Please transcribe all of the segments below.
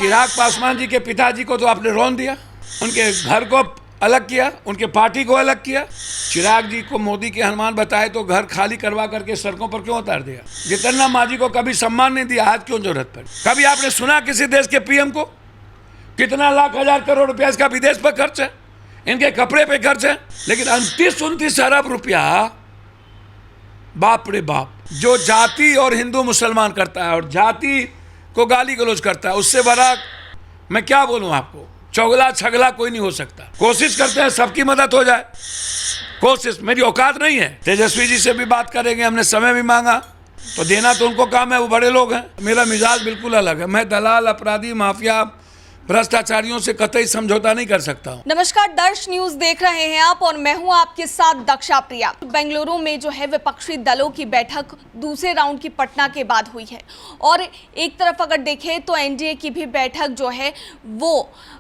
चिराग पासवान जी के पिताजी को तो आपने रौंद दिया, उनके घर को अलग किया, उनके पार्टी को अलग किया। चिराग जी को मोदी के हनुमान बताए तो घर खाली करवा करके सड़कों पर क्यों उतार दिया? जितना मांझी को कभी सम्मान नहीं दिया, आज क्यों जरूरत पड़ी? कभी आपने सुना किसी देश के पीएम को? कितना लाख हजार करोड़ रुपया इसका विदेश पर खर्च है, इनके कपड़े पे खर्च है, लेकिन 29-29 अरब रुपया, बाप रे बाप। जो जाति और हिंदू मुसलमान करता है और जाति को गाली गलौज करता है, उससे बड़ा मैं क्या बोलूं आपको? चौगला छगला कोई नहीं हो सकता। कोशिश करते हैं सबकी मदद हो जाए, कोशिश, मेरी औकात नहीं है। तेजस्वी जी से भी बात करेंगे, हमने समय भी मांगा तो देना तो उनको काम है, वो बड़े लोग हैं। मेरा मिजाज बिल्कुल अलग है, मैं दलाल, अपराधी, माफिया, भ्रष्टाचारियों से कतई समझौता नहीं कर सकता हूं। नमस्कार, दर्श न्यूज देख रहे हैं आप और मैं हूं आपके साथ दक्षा प्रिया। बेंगलुरु में जो है विपक्षी दलों की बैठक दूसरे राउंड की पटना के बाद हुई है और एक तरफ अगर देखें तो एनडीए की भी बैठक जो है वो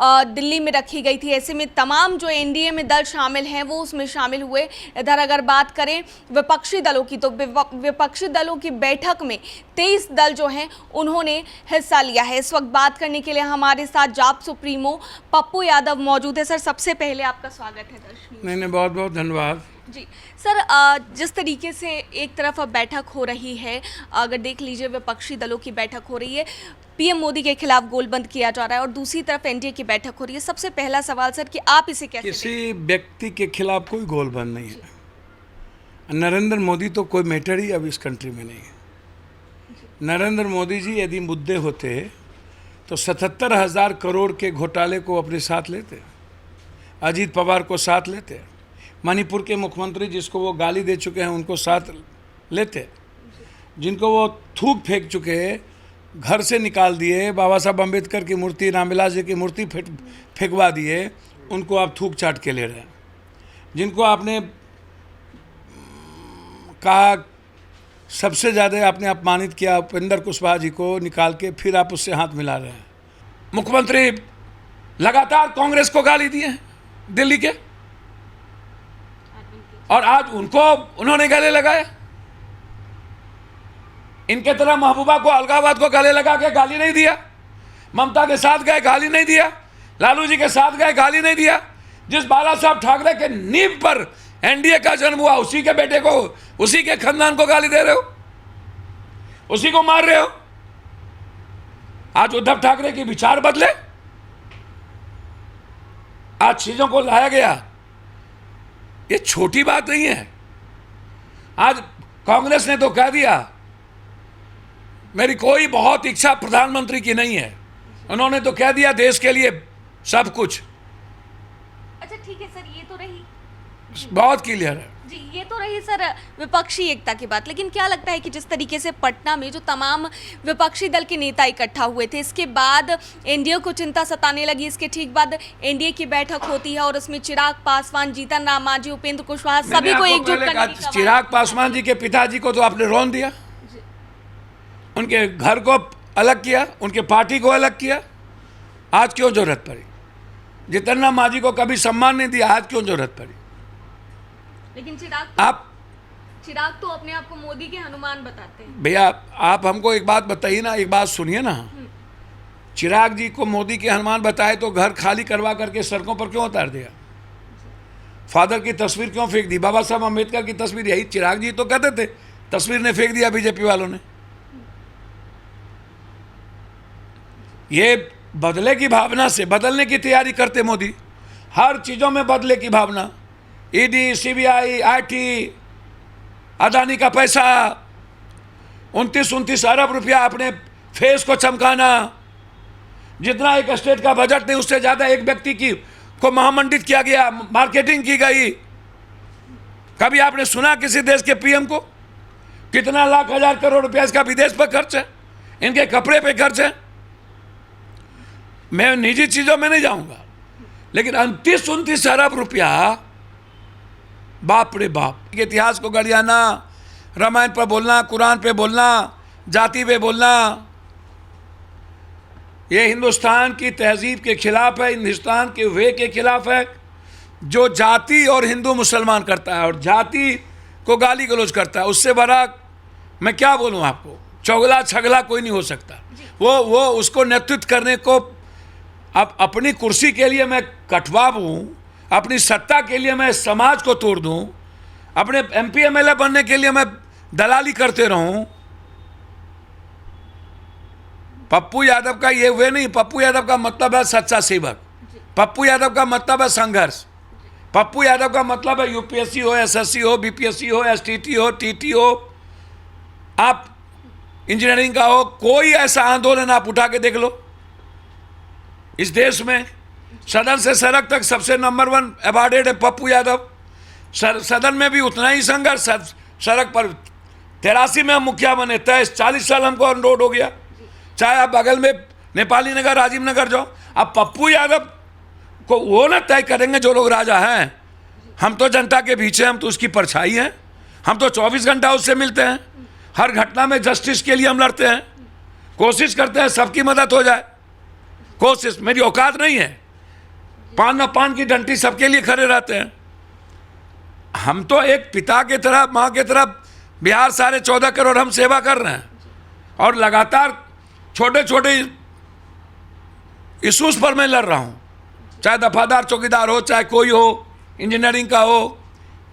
दिल्ली में रखी गई थी। ऐसे में तमाम जो एनडीए में दल शामिल हैं वो उसमें शामिल हुए। इधर अगर बात करें विपक्षी दलों की तो विपक्षी दलों की बैठक में 23 दल जो हैं उन्होंने हिस्सा लिया है। इस वक्त बात करने के लिए हमारे साथ जाप सुप्रीमो पप्पू यादव मौजूद है। सर, सबसे पहले आपका स्वागत है दर्शक। नहीं, बहुत बहुत धन्यवाद जी सर, जिस तरीके से एक तरफ अब बैठक हो रही है, अगर देख लीजिए विपक्षी दलों की बैठक हो रही है, पीएम मोदी के खिलाफ गोलबंद किया जा रहा है और दूसरी तरफ एनडीए की बैठक हो रही है। सबसे पहला सवाल सर कि आप इसे कैसे किसी व्यक्ति के खिलाफ कोई गोलबंद नहीं है। नरेंद्र मोदी तो कोई मैटर ही अब इस कंट्री में नहीं है। नरेंद्र मोदी जी यदि मुद्दे होते तो 77,000 करोड़ के घोटाले को अपने साथ लेते, अजीत पवार को साथ लेते, मणिपुर के मुख्यमंत्री जिसको वो गाली दे चुके हैं उनको साथ लेते, जिनको वो थूक फेंक चुके, घर से निकाल दिए, बाबा साहब अम्बेडकर की मूर्ति, रामविलास जी की मूर्ति फेंकवा दिए, उनको आप थूक चाट के ले रहे हैं। जिनको आपने कहा सबसे ज़्यादा आपने अपमानित किया उपेंद्र कुशवाहा जी को निकाल के, फिर आप उससे हाथ मिला रहे हैं। मुख्यमंत्री लगातार कांग्रेस को गाली दिए हैं दिल्ली के, और आज उनको उन्होंने गले लगाया। इनके तरह महबूबा को, अलगाववाद को गले लगा के गाली नहीं दिया, ममता के साथ गए गाली नहीं दिया, लालू जी के साथ गए गाली नहीं दिया। जिस बाला साहब ठाकरे के नींव पर एनडीए का जन्म हुआ, उसी के बेटे को, उसी के खानदान को गाली दे रहे हो, उसी को मार रहे हो। आज उद्धव ठाकरे के विचार बदले, आज चीजों को लाया गया, ये छोटी बात नहीं है। आज कांग्रेस ने तो कह दिया मेरी कोई बहुत इच्छा प्रधानमंत्री की नहीं है, उन्होंने तो कह दिया देश के लिए सब कुछ। अच्छा ठीक है सर, ये तो रही, बहुत क्लियर है जी, ये तो रही सर विपक्षी एकता की बात। लेकिन क्या लगता है कि जिस तरीके से पटना में जो तमाम विपक्षी दल के नेता इकट्ठा हुए थे, इसके बाद एनडीए को चिंता सताने लगी, इसके ठीक बाद एनडीए की बैठक होती है और उसमें चिराग पासवान, जीतन राम मांझी, उपेंद्र कुशवाहा सभी को एकजुट करने की कवायद। चिराग पासवान जी के पिताजी को तो आपने रौंद दिया, उनके घर को अलग किया, उनके पार्टी को अलग किया, आज क्यों जरूरत पड़ी? जीतन राम मांझी को कभी सम्मान नहीं दिया, आज क्यों जरूरत पड़ी? लेकिन चिराग तो अपने आप को मोदी के हनुमान बताते हैं। भैया आप हमको एक बात बताइए ना, एक बात सुनिए ना। चिराग जी को मोदी के हनुमान बताए तो घर खाली करवा करके सड़कों पर क्यों उतार दिया? फादर की तस्वीर क्यों फेंक दी? बाबा साहब अम्बेडकर की तस्वीर, यही चिराग जी तो कहते थे, तस्वीर ने फेंक दिया बीजेपी वालों ने। ये बदले की भावना से बदलने की तैयारी करते मोदी, हर चीजों में बदले की भावना, ईडी, सीबीआई, आईटी, अदानी का पैसा, 29-29 अरब रुपया अपने फेस को चमकाना, जितना एक स्टेट का बजट नहीं उससे ज्यादा एक व्यक्ति की को महामंडित किया गया, मार्केटिंग की गई। कभी आपने सुना किसी देश के पीएम को? कितना लाख हजार करोड़ रुपया इसका विदेश पर खर्च है, इनके कपड़े पे खर्च है। मैं निजी चीजों में नहीं जाऊंगा, लेकिन 29-29 अरब रुपया, बाप रे बाप। इतिहास को गड़ियाना, रामायण पर बोलना, कुरान पे बोलना, जाति पे बोलना, ये हिंदुस्तान की तहजीब के खिलाफ है, हिंदुस्तान के वे के खिलाफ है। जो जाति और हिंदू मुसलमान करता है और जाति को गाली गलौज करता है, उससे बड़ा मैं क्या बोलूं आपको? चौगला छगला कोई नहीं हो सकता। वो उसको नेतृत्व करने को, अब अपनी कुर्सी के लिए मैं कटवा हूँ, अपनी सत्ता के लिए मैं समाज को तोड़ दूँ, अपने MP MLA बनने के लिए मैं दलाली करते रहूँ। पप्पू यादव का ये वे नहीं। पप्पू यादव का मतलब है सच्चा सेवक। पप्पू यादव का मतलब है संघर्ष। पप्पू यादव का मतलब है UPSC हो, SSC हो, BPSC हो, STT हो, TT हो, आप इंजीनियरिंग का हो, कोई ऐसा आंदोलन आप उठा के देख लो इस देश में। सदन से सड़क तक सबसे नंबर 1 अवार्डेड है पप्पू यादव। सदन में भी उतना ही संघर्ष, सड़क पर 83 में हम मुखिया बने, 40 साल हमको अनरोड हो गया। चाहे आप बगल में नेपाली नगर, राजीव नगर जाओ, अब पप्पू यादव को वो ना तय करेंगे जो लोग राजा हैं। हम तो जनता के बीच हैं, हम तो उसकी परछाई हैं। हम तो 24 घंटा उससे मिलते हैं, हर घटना में जस्टिस के लिए हम लड़ते हैं, कोशिश करते हैं सबकी मदद हो जाए। कोशिश, मेरी औकात नहीं है। पान न पान की डंटी सबके लिए खड़े रहते हैं। हम तो एक पिता की तरह, माँ की तरह बिहार सारे 14 करोड़ हम सेवा कर रहे हैं, और लगातार छोटे छोटे इशूज पर मैं लड़ रहा हूँ, चाहे दफादार चौकीदार हो, चाहे कोई हो, इंजीनियरिंग का हो।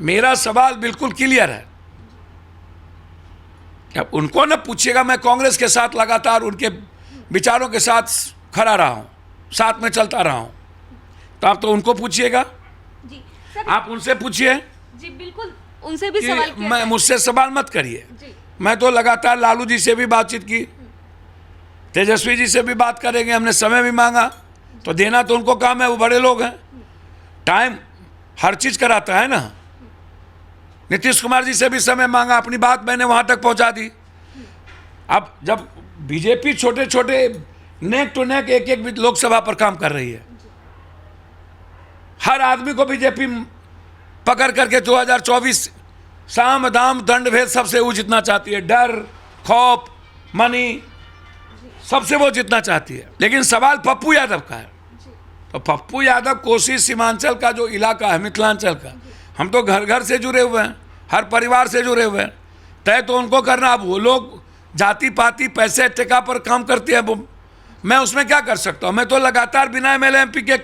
मेरा सवाल बिल्कुल क्लियर है। अब उनको न पूछिएगा, मैं कांग्रेस के साथ लगातार उनके विचारों के साथ खड़ा रहा हूँ, साथ में चलता रहा हूँ, तो आप तो उनको पूछिएगा। जी सर, आप उनसे पूछिए। जी बिल्कुल, उनसे भी सवाल किया मैं जाए। मुझसे सवाल मत करिए। जी। मैं तो लगातार लालू जी से भी बातचीत की, तेजस्वी जी से भी बात करेंगे। हमने समय भी मांगा, तो देना तो उनको काम है, वो बड़े लोग हैं। टाइम हर चीज़ कराता है ना। नीतीश कुमार जी से भी समय मांगा, अपनी बात मैंने वहाँ तक पहुँचा दी। अब जब बीजेपी छोटे छोटे नेक टू नेक एक एक लोकसभा पर काम कर रही है, हर आदमी को बीजेपी पकड़ करके 2024 साम दाम दंड भेद सबसे वो जितना चाहती है। डर, खौफ, मनी, सबसे वो जितना चाहती है। लेकिन सवाल पप्पू यादव का है। तो पप्पू यादव कोसी सीमांचल का जो इलाका है, मिथिलांचल का, हम तो घर घर से जुड़े हुए हैं, हर परिवार से जुड़े हुए हैं। तय तो उनको करना। अब वो लोग जाति पाति पैसे टेका पर काम करते हैं, वो मैं उसमें क्या कर सकता हूँ। मैं तो लगातार बिना MLA MP के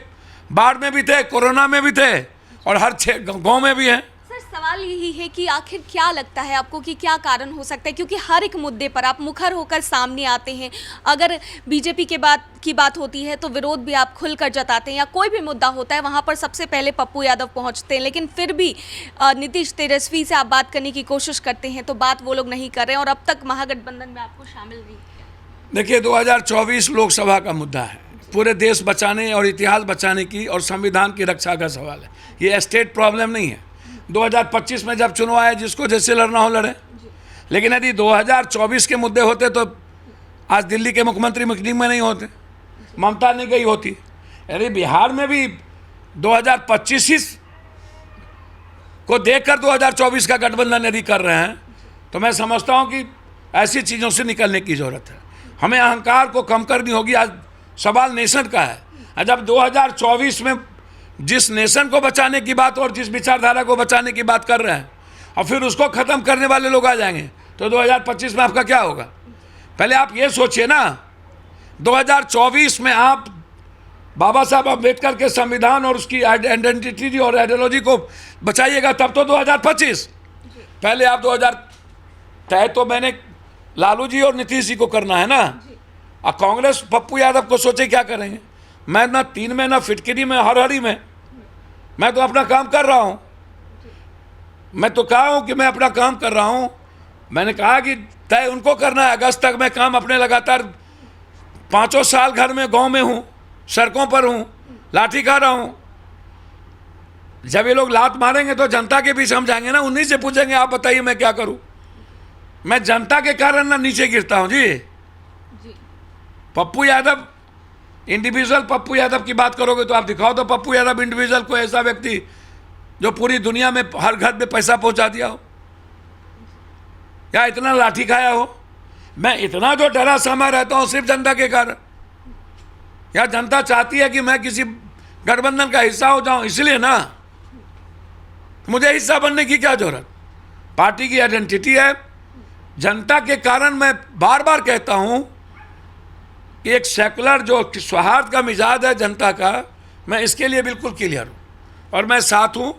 बाढ़ में भी थे, कोरोना में भी थे, और हर गाँव में भी हैं। सर, सवाल यही है कि आखिर क्या लगता है आपको कि क्या कारण हो सकता है, क्योंकि हर एक मुद्दे पर आप मुखर होकर सामने आते हैं। अगर बीजेपी की बात होती है तो विरोध भी आप खुलकर जताते हैं, या कोई भी मुद्दा होता है वहां पर सबसे पहले पप्पू यादव पहुंचते हैं। लेकिन फिर भी नीतीश, तेजस्वी से आप बात करने की कोशिश करते हैं तो बात वो लोग नहीं कर रहे हैं, और अब तक महागठबंधन में आपको शामिल नहीं किया। देखिए, 2024 लोकसभा का मुद्दा है, पूरे देश बचाने और इतिहास बचाने की और संविधान की रक्षा का सवाल है। ये स्टेट प्रॉब्लम नहीं है। 2025 में जब चुनाव आए, जिसको जैसे लड़ना हो लड़े। लेकिन यदि 2024 के मुद्दे होते तो आज दिल्ली के मुख्यमंत्री मीटिंग में नहीं होते, ममता नहीं गई होती। यदि बिहार में भी 2025 को देखकर 2024 का गठबंधन यदि कर रहे हैं, तो मैं समझता हूं कि ऐसी चीज़ों से निकलने की ज़रूरत है। हमें अहंकार को कम करनी होगी। आज सवाल नेशन का है। जब 2024 में जिस नेशन को बचाने की बात और जिस विचारधारा को बचाने की बात कर रहे हैं, और फिर उसको ख़त्म करने वाले लोग आ जाएंगे, तो 2025 में आपका क्या होगा? पहले आप ये सोचिए ना, 2024 में आप बाबा साहब अम्बेडकर के संविधान और उसकी आइडेंटिटी और आइडियोलॉजी को बचाइएगा, तब तो 2025। पहले आप 2000 तय तो मैंने लालू जी और नीतीश जी को करना है ना। अब कांग्रेस पप्पू यादव को सोचे क्या करेंगे। मैं ना 3 में, ना फिटकिरी में, हरहरी में, मैं तो अपना काम कर रहा हूँ। मैं तो कहा हूँ कि मैं अपना काम कर रहा हूँ। मैंने कहा कि तय उनको करना है। अगस्त तक मैं काम अपने लगातार 5 साल घर में, गांव में हूँ, सड़कों पर हूँ, लाठी खा रहा हूँ। जब ये लोग लात मारेंगे तो जनता के बीच हम जाएंगे ना, उन्हीं से पूछेंगे आप बताइए मैं क्या करूँ। मैं जनता के कारण ना नीचे गिरता हूँ जी। पप्पू यादव इंडिविजुअल, पप्पू यादव की बात करोगे तो आप दिखाओ तो पप्पू यादव इंडिविजुअल को ऐसा व्यक्ति जो पूरी दुनिया में हर घर में पैसा पहुंचा दिया हो, या इतना लाठी खाया हो। मैं इतना जो डरा सहमा रहता हूं सिर्फ जनता के कारण। या जनता चाहती है कि मैं किसी गठबंधन का हिस्सा हो जाऊं, इसलिए ना। मुझे हिस्सा बनने की क्या जरूरत? पार्टी की आइडेंटिटी है। जनता के कारण मैं बार बार कहता हूं कि एक सेकुलर जो सौहार्द का मिजाज है जनता का, मैं इसके लिए बिल्कुल क्लियर हूँ और मैं साथ हूँ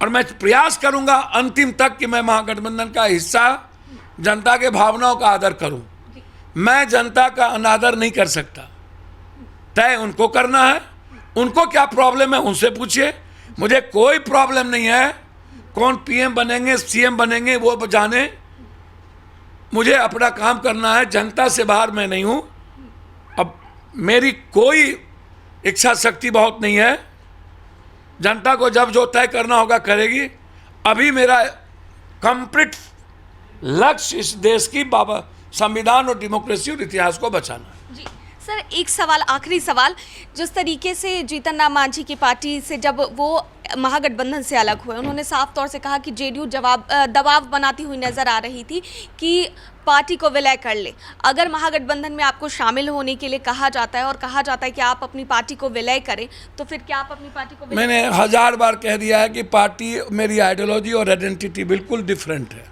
और मैं प्रयास करूँगा अंतिम तक कि मैं महागठबंधन का हिस्सा, जनता के भावनाओं का आदर करूँ। मैं जनता का अनादर नहीं कर सकता, तय उनको करना है। उनको क्या प्रॉब्लम है उनसे पूछिए, मुझे कोई प्रॉब्लम नहीं है। कौन पीएम बनेंगे, सीएम बनेंगे, वो जाने, मुझे अपना काम करना है। जनता से बाहर मैं नहीं हूँ। अब मेरी कोई इच्छा शक्ति बहुत नहीं है, जनता को जब जो तय करना होगा करेगी। अभी मेरा कंप्लीट लक्ष्य इस देश की संविधान और डेमोक्रेसी और इतिहास को बचाना है। जी सर, एक सवाल, आखिरी सवाल, जिस तरीके से जीतन राम मांझी की पार्टी से जब वो महागठबंधन से अलग हुए, उन्होंने साफ तौर से कहा कि जेडीयू दबाव बनाती हुई नजर आ रही थी कि पार्टी को विलय कर ले। अगर महागठबंधन में आपको शामिल होने के लिए कहा जाता है और कहा जाता है कि आप अपनी पार्टी को विलय करें, तो फिर क्या आप अपनी पार्टी को विलय? मैंने 1000 बार कह दिया है कि पार्टी, मेरी आइडियोलॉजी और आइडेंटिटी बिल्कुल डिफरेंट है।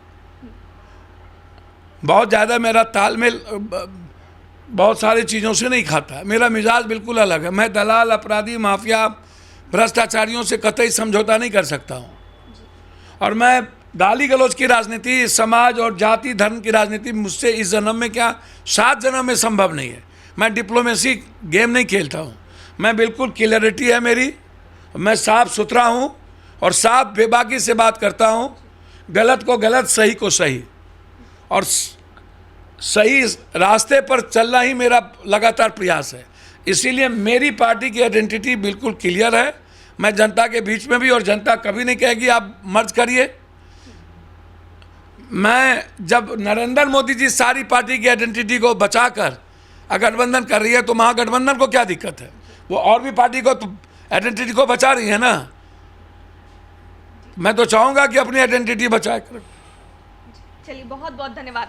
बहुत ज़्यादा मेरा तालमेल बहुत सारी चीज़ों से नहीं खाता। मेरा मिजाज बिल्कुल अलग है। मैं दलाल, अपराधी, माफिया, भ्रष्टाचारियों से कतई समझौता नहीं कर सकता हूँ। और मैं गाली गलौज की राजनीति, समाज और जाति धर्म की राजनीति मुझसे इस जन्म में क्या 7 जन्म में संभव नहीं है। मैं डिप्लोमेसी गेम नहीं खेलता हूँ। मैं बिल्कुल क्लियरिटी है मेरी, मैं साफ सुथरा हूँ और साफ बेबाकी से बात करता हूँ। गलत को गलत, सही को सही, और सही रास्ते पर चलना ही मेरा लगातार प्रयास है। इसीलिए मेरी पार्टी की आइडेंटिटी बिल्कुल क्लियर है। मैं जनता के बीच में भी, और जनता कभी नहीं कहेगी आप मर्ज करिए। मैं जब नरेंद्र मोदी जी सारी पार्टी की आइडेंटिटी को बचाकर गठबंधन कर रही है, तो महागठबंधन को क्या दिक्कत है? वो और भी पार्टी को तो आइडेंटिटी को बचा रही है ना। मैं तो चाहूँगा कि अपनी आइडेंटिटी बचाए कर। चलिए, बहुत बहुत धन्यवाद।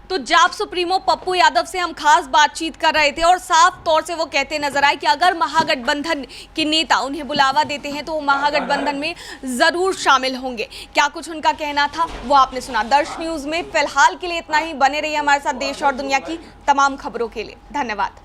तो जाप सुप्रीमो पप्पू यादव से हम खास बातचीत कर रहे थे और साफ तौर से वो कहते नजर आए कि अगर महागठबंधन के नेता उन्हें बुलावा देते हैं तो वो महागठबंधन में जरूर शामिल होंगे। क्या कुछ उनका कहना था वो आपने सुना। दर्श न्यूज में फिलहाल के लिए इतना ही। बने रहिए हमारे साथ देश और दुनिया की तमाम खबरों के लिए। धन्यवाद।